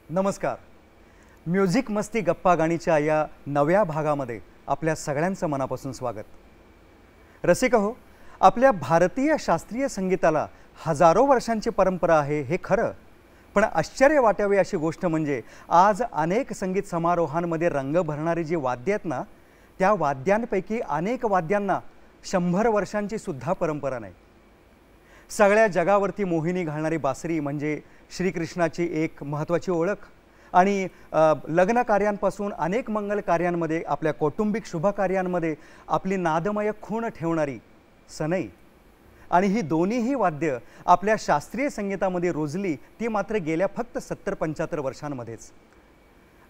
नमस्कार. म्युझिक मस्ती गप्पा गाणीच्या या नव्या भागामध्ये आपल्या सगळ्यांचं मनापासून स्वागत. रसिक हो, आपल्या भारतीय शास्त्रीय संगीताला हजारो वर्षांची परंपरा आहे हे खरं, पण आश्चर्य वाटावे अशी गोष्ट म्हणजे आज अनेक संगीत समारोहांमध्ये रंग भरणारी जी वाद्य आहेत ना, त्या वाद्यांपैकी अनेक वाद्यांना 100 वर्षांची सुद्धा परंपरा नाही. सगळ्या जगावरती मोहिनी घालणारी बासरी म्हणजे श्रीकृष्णाची एक महत्त्वाची ओळख आणि लग्न कार्यांपासून अनेक मंगल कार्यांमध्ये, आपल्या कौटुंबिक शुभकार्यांमध्ये आपली नादमय खूण ठेवणारी सनई. आणि ही दोन्हीही वाद्य आपल्या शास्त्रीय संगीतामध्ये रुजली ती मात्र गेल्या फक्त 70-75 वर्षांमध्येच.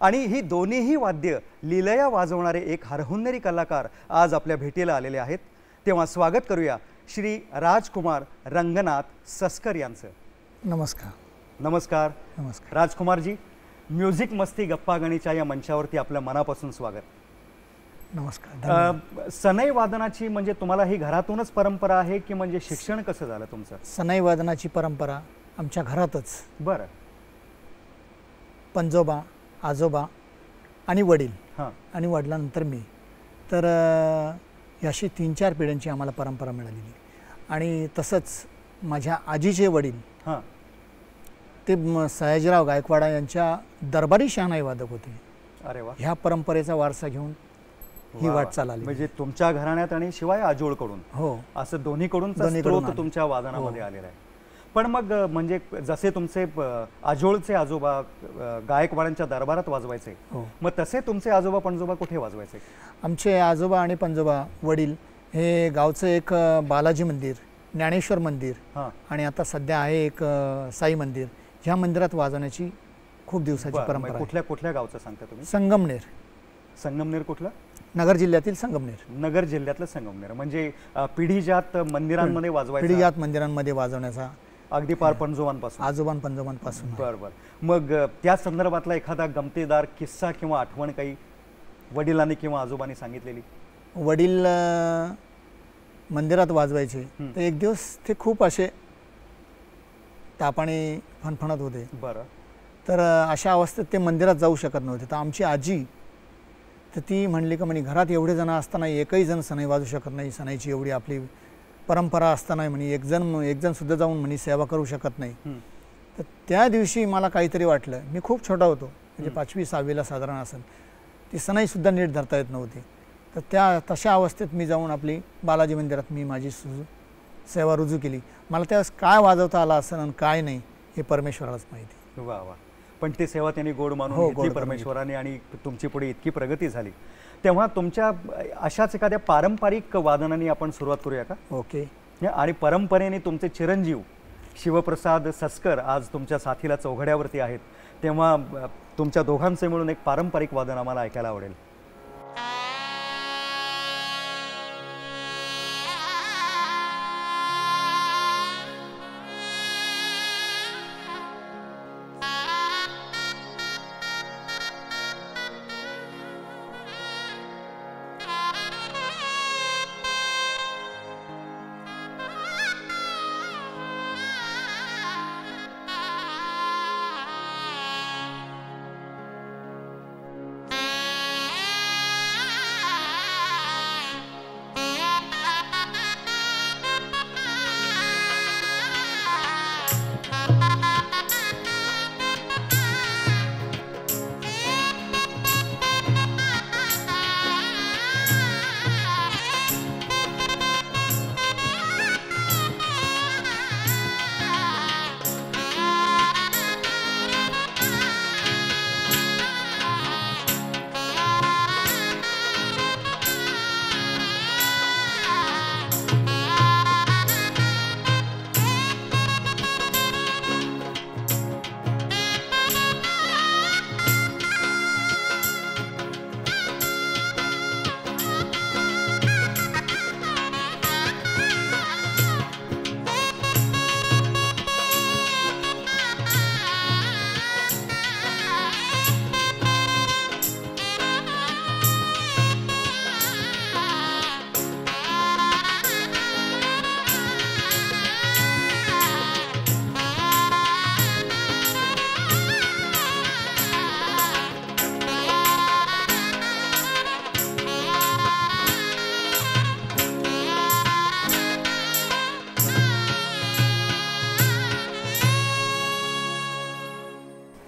आणि ही दोन्हीही वाद्य लीलया वाजवणारे एक हरहुन्नरी कलाकार आज आपल्या भेटीला आलेले आहेत. तेव्हा स्वागत करूया श्री राजकुमार रंगनाथ सस्कर यांचं. नमस्कार. नमस्कार. नमस्कार राजकुमारजी, म्युझिक मस्ती गप्पा गाणीच्या या मंचावरती आपलं मनापासून स्वागत. नमस्कार. सनई वादनाची म्हणजे तुम्हाला ही घरातूनच परंपरा आहे की म्हणजे शिक्षण कसं झालं तुमचं? सनई वादनाची परंपरा आमच्या घरातच. बरं. पंजोबा, आजोबा आणि वडील, हां, आणि वडिलांनंतर मी, तर याशी 3-4 पिढ्यांची आम्हाला परंपरा मिळालेली. आणि तसंच माझ्या आजीचे वडील, हां, ते सयाजीराव गायकवाड यांच्या दरबारी शहानाई वादक होते. अरे वा. ह्या परंपरेचा वारसा घेऊन ही वा, वाटचाल आली. म्हणजे तुमच्या घराण्यात आणि शिवाय आजोळकडून, हो, असं दोन्हीकडून दोन्हीकडून स्रोत तुमच्या वादनामध्ये हो. आलेला आहे. पण मग म्हणजे जसे तुमचे आजोळचे आजोबा गायकवाडांच्या दरबारात वाजवायचे, हो, मग तसे तुमचे आजोबा पणजोबा कुठे वाजवायचे? आमचे आजोबा आणि पणजोबा वडील हे गावचं एक बालाजी मंदिर, ज्ञानेश्वर मंदिर, हां, आणि आता सध्या आहे एक साई मंदिर, ह्या मंदिरात वाजवण्याची खूप दिवसाची बरं. परंपरा मग आहे. कुठल्या कुठल्या गावचं सांगता तुम्ही? संगमनेर, संगमनेर कुठलं? नगर जिल्ह्यातील संगमनेर. नगर जिल्ह्यातलं संगमनेर. म्हणजे पिढीजात मंदिरांमध्ये वाजवायचं, पिढीजात मंदिरांमध्ये वाजवण्याचा, अगदी पार पणजोबांपासून. आजोबां पंजोबांपासून. बरं बरं. मग त्या संदर्भातला एखादा गमतीदार किस्सा किंवा आठवण काही वडिलांनी किंवा आजोबांनी सांगितलेली? वडील मंदिरात वाजवायचे, तर एक दिवस ते खूप असे तापाने फणफणत होते. बरं. तर अशा अवस्थेत ते मंदिरात जाऊ शकत नव्हते. तर आमची आजी, तर ती म्हणली का म्हणे, घरात एवढे जण असताना एकही जण सनई वाजू शकत नाही, सनईची एवढी आपली परंपरा असताना म्हणे एक जण सुद्धा जाऊन म्हणे सेवा करू शकत नाही. तर त्या दिवशी मला काहीतरी वाटलं. मी खूप छोटा होतो, म्हणजे 5वी-6वीला साधारण असेल. ती सनईसुद्धा नीट धरता येत नव्हती. तर तशा अवस्थेत मी जाऊन आपली बालाजी मंदिरात मी माझी सेवा रुजू केली. मला त्यावेळेस काय वाजवता आलं असेल आणि काय नाही हे परमेश्वरालाच माहिती. वा वा. पण ती सेवा त्यांनी गोड मानून घेतली परमेश्वराने आणि तुमची पुढे इतकी प्रगती झाली. तेव्हा तुमच्या अशाच एखाद्या पारंपरिक वादनाने आपण सुरुवात करूया का? ओके. आणि परंपरेने तुमचे चिरंजीव शिवप्रसाद सस्कर आज तुमच्या साथीला चौघड्यावरती आहेत, तेव्हा तुमच्या दोघांचे मिळून एक पारंपरिक वादन आम्हाला ऐकायला आवडेल.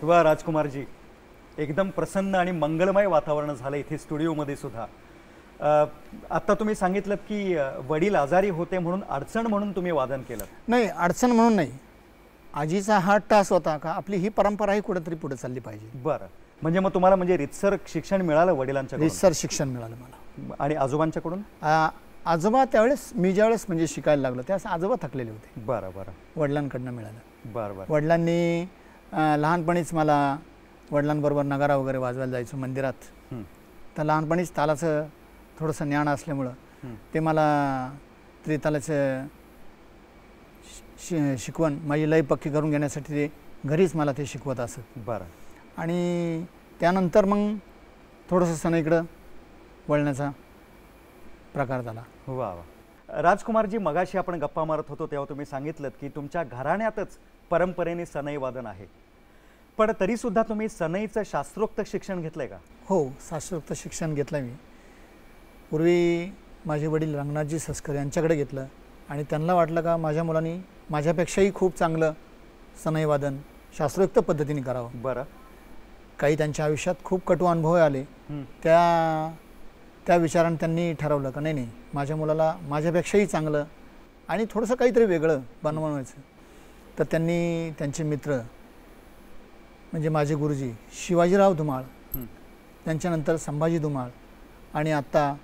वा राजकुमारजी, एकदम प्रसन्न आणि मंगलमय वातावरण झालं इथे स्टुडिओमध्ये सुद्धा. आत्ता तुम्ही सांगितलं की वडील आजारी होते म्हणून अडचण म्हणून तुम्ही वादन केलं. नाही, अडचण म्हणून नाही. आजीचा हा टास होता का आपली ही परंपराही कुठेतरी पुढे चालली पाहिजे. बरं, म्हणजे मग तुम्हाला म्हणजे रितसर शिक्षण मिळालं वडिलांच्याकडून? रितसर शिक्षण मिळालं मला. आणि आजोबांच्याकडून? आजोबा त्यावेळेस मी ज्यावेळेस म्हणजे शिकायला लागलो त्यावेळेस आजोबा थकलेले होते. बरं बरं. वडिलांकडनं मिळालं. बरं बरं. वडिलांनी लहानपणीच मला वडिलांबरोबर नगारा वगैरे वाजवायला जायचो मंदिरात. तर लहानपणीच तालाचं थोडंसं ज्ञान असल्यामुळं ते मला त्रितालाचं शिकवण माझी लय पक्की करून घेण्यासाठी ते घरीच मला ते शिकवत असत. बरं. आणि त्यानंतर मग थोडंसं सनईकडं वळण्याचा प्रकार झाला. वा वा. राजकुमारजी, मगाशी आपण गप्पा मारत होतो तेव्हा तुम्ही सांगितलं की तुमच्या घराण्यातच परंपरेने सनई वादन आहे, पण तरीसुद्धा तुम्ही सनईचं शास्त्रोक्त शिक्षण घेतलंय का? हो, शास्त्रोक्त शिक्षण घेतलं मी. पूर्वी माझे वडील रंगनाथजी सस्कर यांच्याकडे घेतलं आणि त्यांना वाटलं का माझ्या मुलांनी माझ्यापेक्षाही खूप चांगलं सनई वादन शास्त्रोक्त पद्धतीने करावं. बरं. काही त्यांच्या आयुष्यात खूप कटू अनुभव आले. त्या विचाराने त्यांनी ठरवलं का नाही, माझ्या मुलाला माझ्यापेक्षाही चांगलं आणि थोडंसं काहीतरी वेगळं बनवायचं. तर त्यांनी त्यांचे मित्र म्हणजे माझे गुरुजी शिवाजीराव धुमाळ, त्यांच्यानंतर संभाजी धुमाळ आणि आत्ता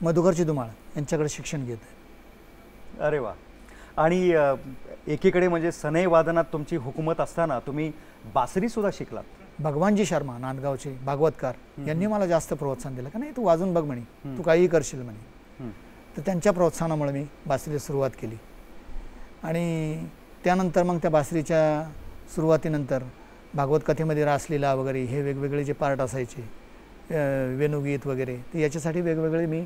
मधुकरजी धुमाळ यांच्याकडे शिक्षण घेत आहे. अरे वा. आणि एकीकडे म्हणजे सनई वादनात तुमची हुकूमत असताना तुम्ही बासरी सुद्धा शिकलात. भगवानजी शर्मा नांदगावचे भागवतकार यांनी मला जास्त प्रोत्साहन दिलं का नाही, तू वाजून बघ म्हणे, तू काहीही करशील म्हणे. तर त्यांच्या प्रोत्साहनामुळे मी बासरीला सुरुवात केली. आणि त्यानंतर मग त्या बासरीच्या सुरुवातीनंतर भागवत कथेमध्ये रासलीला वगैरे हे वेगवेगळे जे पार्ट असायचे, वेणुगीत वगैरे, तर याच्यासाठी वेगवेगळे मी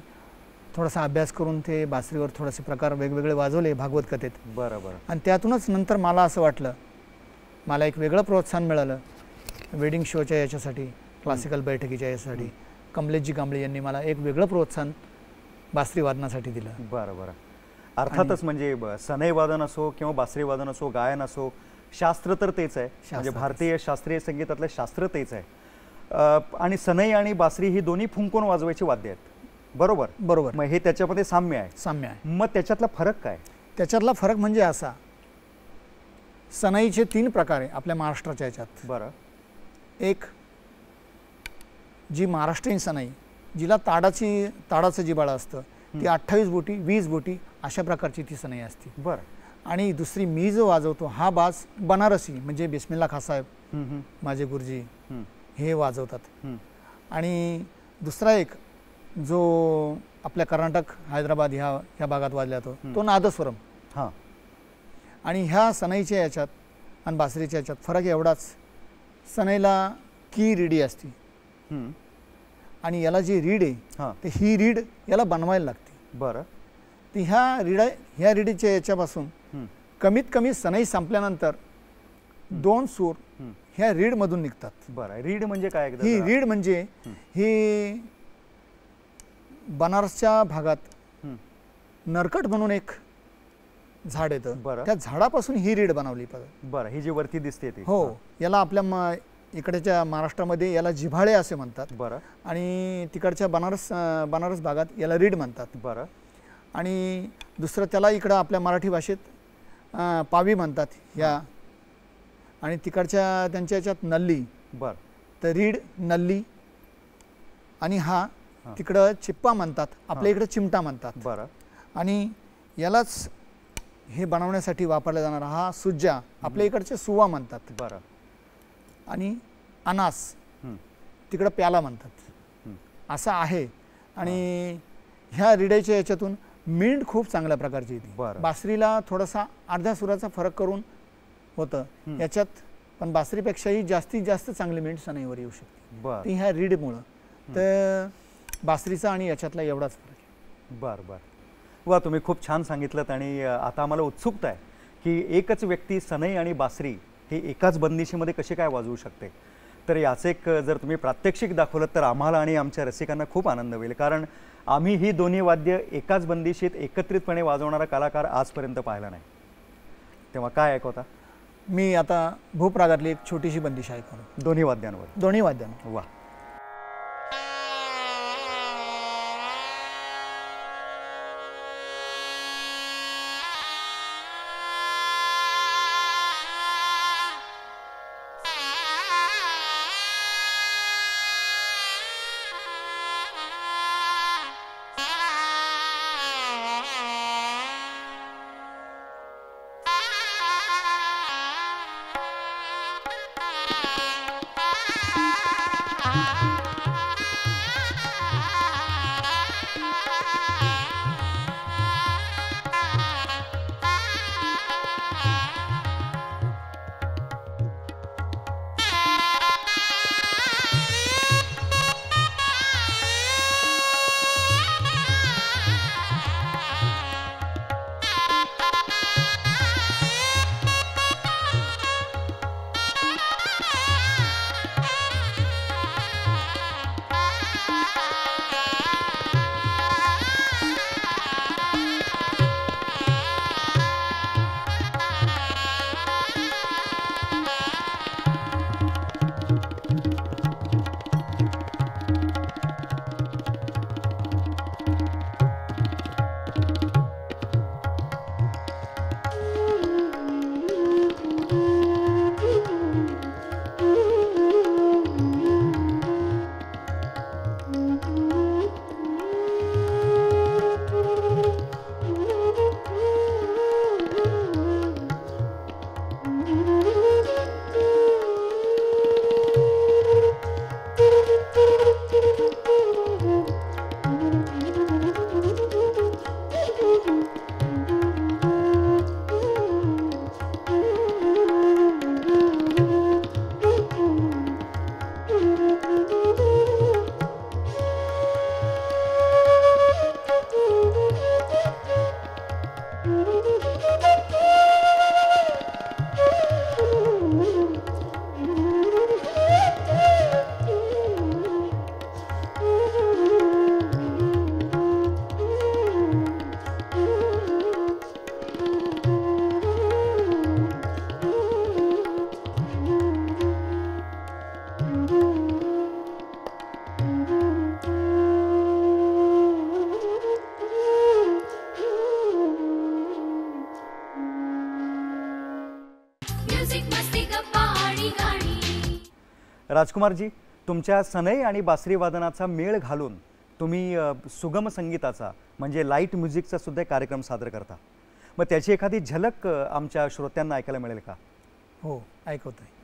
थोडासा अभ्यास करून ते बासरीवर थोडेसे प्रकार वेगवेगळे वाजवले भागवत कथेत. बरोबर. आणि त्यातूनच नंतर मला असं वाटलं, मला एक वेगळं प्रोत्साहन मिळालं वेडिंग शोच्या याच्यासाठी, क्लासिकल बैठकीच्या याच्यासाठी. कमलेशजी कांबळे यांनी मला एक वेगळं प्रोत्साहन बासरी वादनासाठी दिलं. बरं बरं. अर्थातच म्हणजे सनई वादन असो किंवा बासरी वादन असो, गायन असो, शास्त्र तर तेच आहे. म्हणजे भारतीय शास्त्रीय संगीतातलं शास्त्र तेच आहे. आणि सनई आणि बासरी ही दोन्ही फुंकून वाजवायची वाद्य आहेत. बरोबर बरोबर. मग हे त्याच्यामध्ये साम्य आहे. साम्य आहे. मग त्याच्यातला फरक काय? त्याच्यातला फरक म्हणजे असा, सनईचे 3 प्रकार आहे आपल्या महाराष्ट्राच्या याच्यात. बरं. एक जी महाराष्ट्रीयन सनई, जिला ताडाचं जिबाळं असतं, ती 28 बोटी 20 बोटी अशा प्रकारची ती सनई असते. बरं. आणि दुसरी मी जो वाजवतो हा बाज बनारसी, म्हणजे बिस्मिल्ला खां साहेब माझे गुरुजी हे वाजवतात. आणि दुसरा एक जो आपल्या कर्नाटक हैदराबाद ह्या भागात वाजला जातो तो नादस्वरम. हां. आणि ह्या सनईच्या याच्यात आणि बासरीच्या याच्यात फरक एवढाच, सनईला की रिडी असते आणि याला जी रीड आहे ते ही रीड याला बनवायला लागते. बरं. ती ह्या रीडीच्या याच्यापासून कमीत कमी सनई संपल्यानंतर 2 सूर ह्या रीडमधून निघतात. बरं. रीड म्हणजे काय? ही रीड म्हणजे ही बनारसच्या भागात नरकट म्हणून एक झाड येतं. त्या झाडापासून ही रीड बनवली पाहिजे. बरं. ही जी वरती दिसते ती? हो. याला आपल्या इकडच्या महाराष्ट्रामध्ये याला जिव्हाळे असे म्हणतात. बरं. आणि तिकडच्या बनारस भागात याला रीड म्हणतात. बरं. आणि दुसरं त्याला इकडं आपल्या मराठी भाषेत पावी म्हणतात ह्या. आणि तिकडच्या त्यांच्या याच्यात नल्ली. बरं. तर रीड नल्ली. आणि हा तिकडं चिप्पा म्हणतात, आपल्या इकडं चिमटा म्हणतात. बरं. आणि यालाच हे बनवण्यासाठी वापरला जाणारा हा सुज्जा, आपल्या इकडचे सुवा म्हणतात. बरं. आणि अनास तिकडं प्याला म्हणतात. असं आहे. आणि ह्या रिड्याच्या याच्यातून मिंड खूप चांगल्या प्रकारची येते. बासरीला थोडासा अर्ध्या सुराचा फरक करून होतं याच्यात, पण बासरीपेक्षाही जास्तीत जास्त चांगली मिंड सनईवर येऊ शकते. ती ह्या रीडमुळं. तर बासरीचा आणि याच्यातला एवढाच फरक आहे. बरं बरं. वा, तुम्ही खूप छान सांगितलं. आणि आता आम्हाला उत्सुकता आहे की एकच व्यक्ती सनई आणि बासरी हे एकाच बंदिशीमध्ये कशी काय वाजवू शकते. तर याचं एक जर तुम्ही प्रात्यक्षिक दाखवलं तर आम्हाला आणि आमच्या रसिकांना खूप आनंद होईल, कारण आम्ही ही दोन्ही वाद्य एकाच बंदिशीत एकत्रितपणे वाजवणारा कलाकार आजपर्यंत पाहिला नाही. तेव्हा काय ऐकवता? मी आता भूपरागातली एक छोटीशी बंदिश ऐकवणार दोन्ही वाद्यांवर. दोन्ही वाद्यांवर. वा. राजकुमारजी, तुमच्या सनई आणि बासरी वादनाचा मेळ घालून तुम्ही सुगम संगीताचा म्हणजे लाईट म्युझिकचा सुद्धा कार्यक्रम सादर करता. मग त्याची एखादी झलक आमच्या श्रोत्यांना ऐकायला मिळेल का? हो, ऐकवतोय.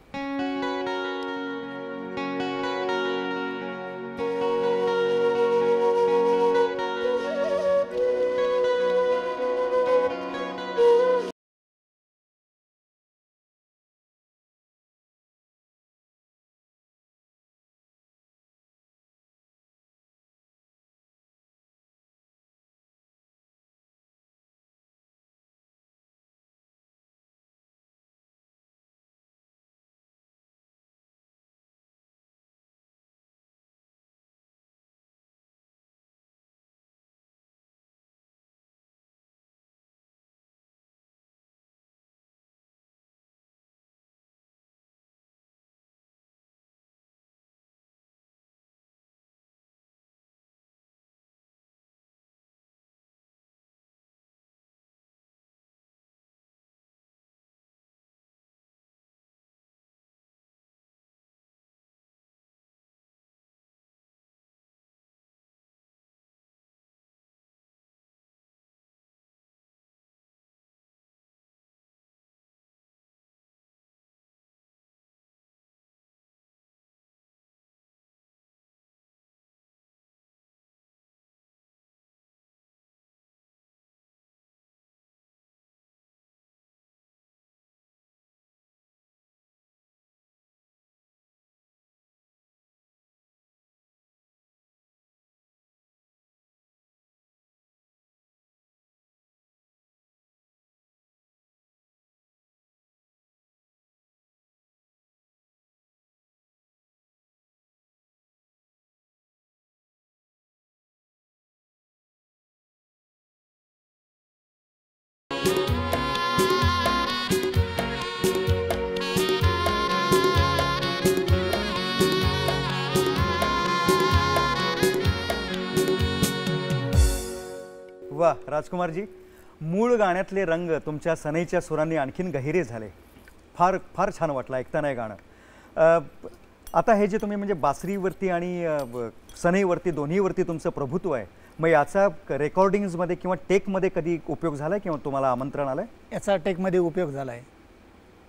वा राजकुमारजी, मूळ गाण्यातले रंग तुमच्या सनईच्या सुरांनी आणखीन गहिरे झाले. फार फार छान वाटलं ऐकताना हे गाणं. आता हे जे तुम्ही म्हणजे बासरीवरती आणि सनईवरती दोन्हीवरती तुमचं प्रभुत्व आहे, मग याचा रेकॉर्डिंग्समध्ये किंवा टेकमध्ये कधी उपयोग झाला आहे किंवा तुम्हाला आमंत्रण आलं आहे? याचा टेकमध्ये उपयोग झाला आहे.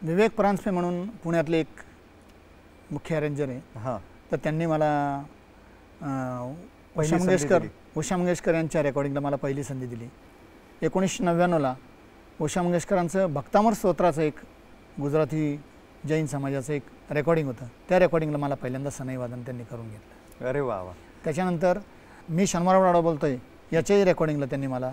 विवेक परांजपे म्हणून पुण्यातले एक मुख्य अरेंजर आहे. हां, तर त्यांनी मला उषा मंगेशकर यांच्या रेकॉर्डिंगला मला पहिली संधी दिली. 1999ला उषा मंगेशकरांचं भक्तामर स्तोत्राचं एक गुजराती जैन समाजाचं एक रेकॉर्डिंग होतं. त्या रेकॉर्डिंगला मला पहिल्यांदा सनई वादन त्यांनी करून घेतलं. अरे वा वा. त्याच्यानंतर मी शनिवारवाड राडा बोलतोय याच्याही रेकॉर्डिंगला त्यांनी मला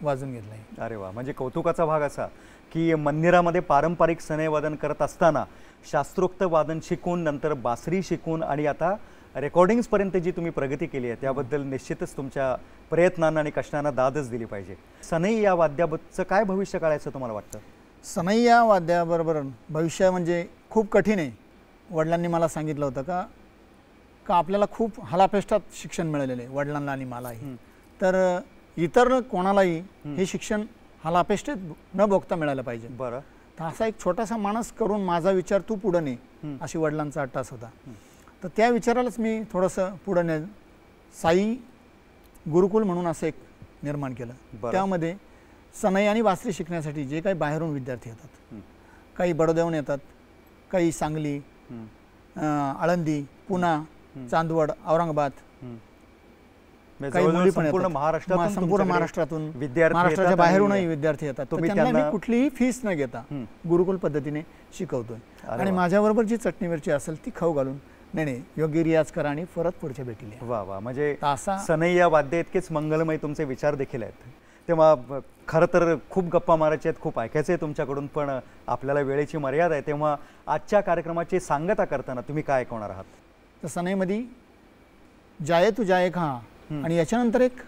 वाजून घेतलं आहे. अरे वा, म्हणजे कौतुकाचा भाग असा की मंदिरामध्ये पारंपरिक सनई वादन करत असताना शास्त्रोक्त वादन शिकून, नंतर बासरी शिकून आणि आता रेकॉर्डिंग्सपर्यंत जी तुम्ही प्रगती केली आहे त्याबद्दल निश्चितच तुमच्या प्रयत्नांना आणि कष्टांना दादच दिली पाहिजे. सनई या वाद्याबद्दलचं काय भविष्य काढायचं तुम्हाला वाटतं? सनई या वाद्याबरोबर भविष्य म्हणजे खूप कठीण आहे. वडिलांनी मला सांगितलं होतं का आपल्याला खूप हलापेष्टात शिक्षण मिळालेलं आहे, वडिलांना आणि मलाही. तर इतर कोणालाही हे शिक्षण हलापेष्टेत न भोगता मिळालं पाहिजे. बरं. तर असा एक छोटासा माणूस करून माझा विचार तू पुढं ने, अशी वडिलांचा अट्टास होता. तर त्या विचारालाच मी थोडंसं पुढं ने साई गुरुकुल म्हणून असं एक निर्माण केलं. त्यामध्ये सनई आणि बासरी शिकण्यासाठी जे काही बाहेरून विद्यार्थी येतात, काही बडोद्याहून येतात, काही सांगली, आळंदी, पुणा, चांदवड, औरंगाबाद, काही मुली पण संपूर्ण महाराष्ट्रातून विद्यार्थी, महाराष्ट्राच्या बाहेरूनही विद्यार्थी येतात. तर त्यांना मी कुठलीही फीस न घेता गुरुकुल पद्धतीने शिकवतोय. आणि माझ्याबरोबर जी चटणी मिरची असेल ती खाऊ घालून नाही योग्य रियाज करा आणि परत पुढच्या भेटीला. वा वा, म्हणजे सनई या वाद्य इतकेच मंगलमय तुमचे विचार देखील आहेत. तेव्हा खरं तर खूप गप्पा मारायचे आहेत, खूप ऐकायचं आहे तुमच्याकडून, पण आपल्याला वेळेची मर्यादा आहे. तेव्हा आजच्या कार्यक्रमाची सांगता करताना तुम्ही काय ऐकवणार आहात? तर सनईमध्ये जाये तू जाये खा आणि याच्यानंतर एक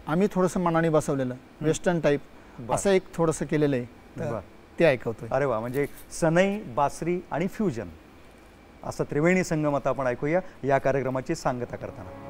आम्ही थोडंसं मनाने बसवलेलं वेस्टर्न टाईप असं एक थोडंसं केलेलं आहे, ते ऐकवतोय. अरे वा, म्हणजे सनई, बासरी आणि फ्युजन असं त्रिवेणी संगम आता आपण ऐकूया या कार्यक्रमाची सांगता करताना.